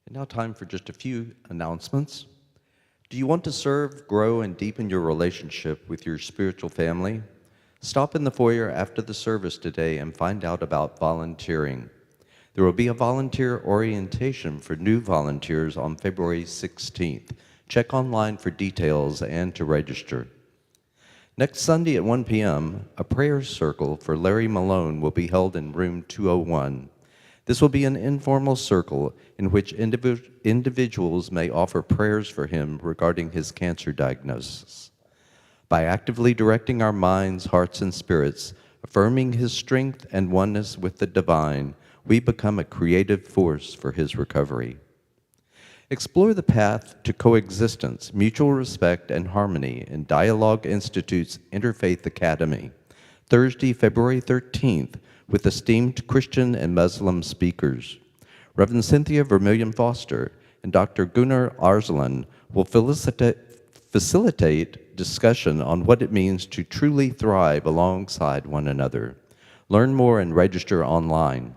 And now time for just a few announcements. Do you want to serve, grow, and deepen your relationship with your spiritual family? Stop in the foyer after the service today and find out about volunteering. There will be a volunteer orientation for new volunteers on February 16th. Check online for details and to register. Next Sunday at 1 p.m., a prayer circle for Larry Malone will be held in room 201. This will be an informal circle in which individuals may offer prayers for him regarding his cancer diagnosis. By actively directing our minds, hearts, and spirits, affirming his strength and oneness with the divine, we become a creative force for his recovery. Explore the path to coexistence, mutual respect, and harmony in Dialogue Institute's Interfaith Academy, Thursday, February 13th, with esteemed Christian and Muslim speakers. Reverend Cynthia Vermillion Foster and Dr. Gunnar Arslan will facilitate discussion on what it means to truly thrive alongside one another. Learn more and register online.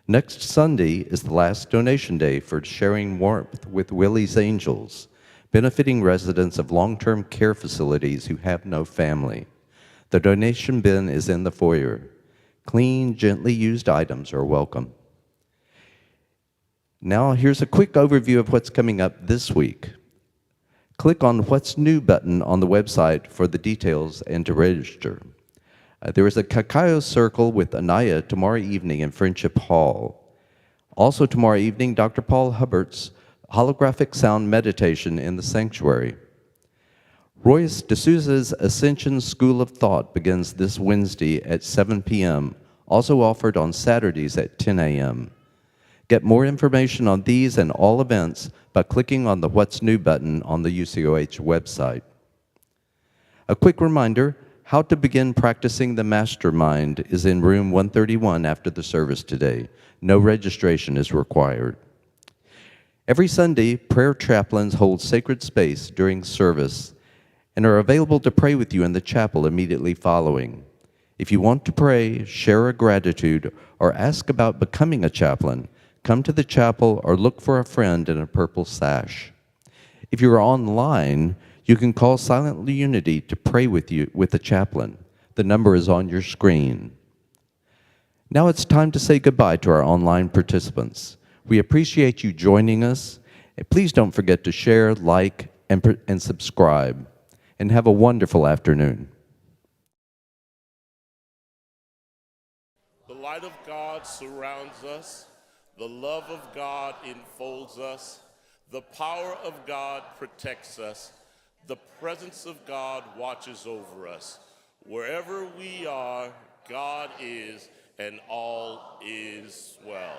Next Sunday is the last donation day for Sharing Warmth with Willie's Angels, benefiting residents of long-term care facilities who have no family. The donation bin is in the foyer. Clean, gently used items are welcome. Now here's a quick overview of what's coming up this week. Click on What's New button on the website for the details and to register. There is a cacao circle with Anaya tomorrow evening in Friendship Hall. Also tomorrow evening, Dr. Paul Hubbart's holographic sound meditation in the sanctuary. Royce D'Souza's Ascension School of Thought begins this Wednesday at 7 p.m., also offered on Saturdays at 10 a.m. Get more information on these and all events by clicking on the What's New button on the UCOH website. A quick reminder, how to begin practicing the Mastermind is in room 131 after the service today. No registration is required. Every Sunday, prayer chaplains hold sacred space during service and are available to pray with you in the chapel immediately following. If you want to pray, share a gratitude, or ask about becoming a chaplain, come to the chapel or look for a friend in a purple sash. If you are online, you can call Silent Unity to pray with the chaplain. The number is on your screen. Now it's time to say goodbye to our online participants. We appreciate you joining us. Please don't forget to share, like, and subscribe. And have a wonderful afternoon. The light of God surrounds us. The love of God enfolds us. The power of God protects us. The presence of God watches over us. Wherever we are, God is, and all is well.